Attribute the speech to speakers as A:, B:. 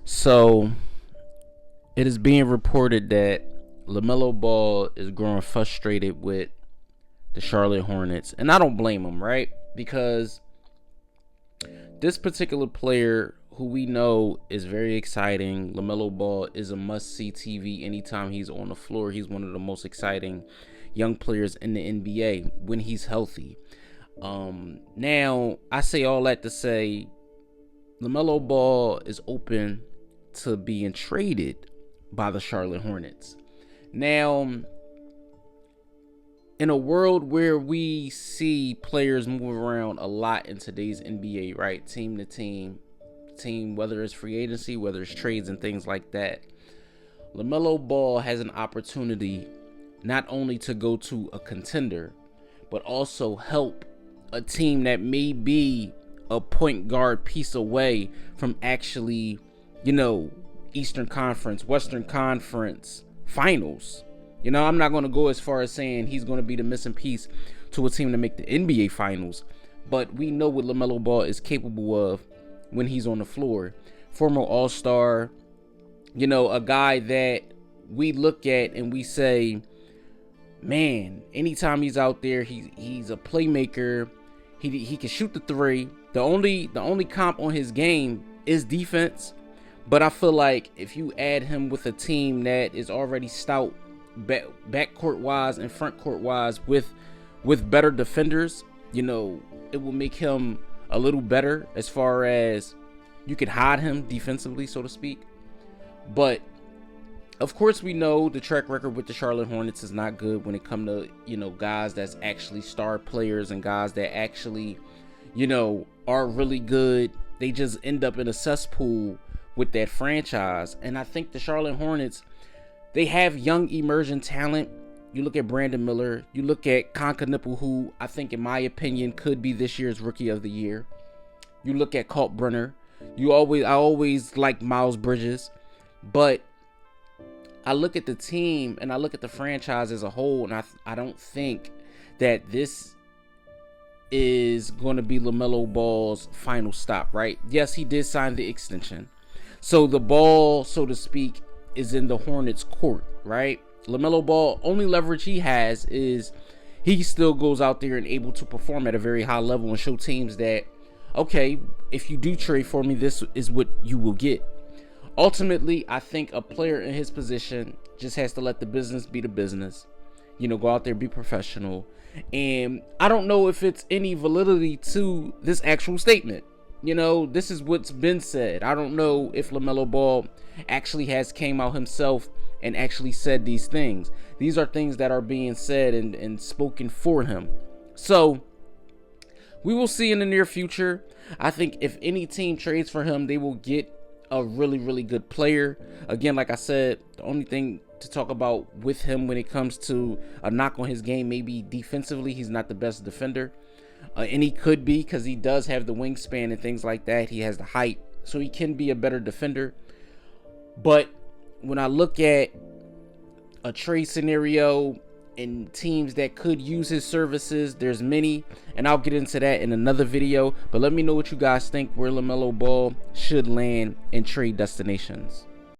A: So it is being reported that Lamelo Ball is growing frustrated with the Charlotte Hornets, and I don't blame him, right? Because this particular player, who we know is very exciting, Lamelo Ball is a must-see TV anytime he's on the floor. He's one of the most exciting young players in the NBA when he's healthy. Now, I say all that to say Lamelo Ball is open to being traded by the Charlotte Hornets. Now, in a world where we see players move around a lot in today's NBA, right? Team to team, whether it's free agency, whether it's trades and things like that, Lamelo Ball has an opportunity not only to go to a contender, but also help a team that may be a point guard piece away from actually, Eastern Conference, Western Conference finals. I'm not going to go as far as saying he's going to be the missing piece to a team to make the NBA finals, but we know what Lamelo Ball is capable of when he's on the floor. Former All-Star, a guy that we look at and we say, man, anytime he's out there, he's a playmaker. He can shoot the three. The only comp on his game is defense, but I feel like if you add him with a team that is already stout backcourt wise and front court wise with better defenders, it will make him a little better as far as you could hide him defensively, so to speak. But of course, we know the track record with the Charlotte Hornets is not good when it comes to, guys that's actually star players and guys that actually, are really good. They just end up in a cesspool with that franchise. And I think the Charlotte Hornets, they have young emerging talent. You look at Brandon Miller. You look at Nipple, who I think, in my opinion, could be this year's Rookie of the Year. You look at Kalkbrenner. I always like Miles Bridges. But I look at the team and I look at the franchise as a whole, and I don't think that this is going to be Lamelo Ball's final stop, right? Yes, he did sign the extension. So the ball, so to speak, is in the Hornets' court, right? Lamelo Ball, only leverage he has is he still goes out there and able to perform at a very high level and show teams that, okay, if you do trade for me, this is what you will get. Ultimately, I think a player in his position just has to let the business be the business. Go out there, be professional. And I don't know if it's any validity to this actual statement. This is what's been said. I don't know if Lamelo Ball actually has came out himself and actually said these things. These are things that are being said and spoken for him. So we will see in the near future. I think if any team trades for him, they will get a really, really good player. Again, like I said, the only thing to talk about with him when it comes to a knock on his game, maybe defensively, he's not the best defender. And he could be, because he does have the wingspan and things like that. He has the height, so he can be a better defender. But when I look at a trade scenario and teams that could use his services, there's many, and I'll get into that in another video. But let me know what you guys think, where Lamelo Ball should land in trade destinations.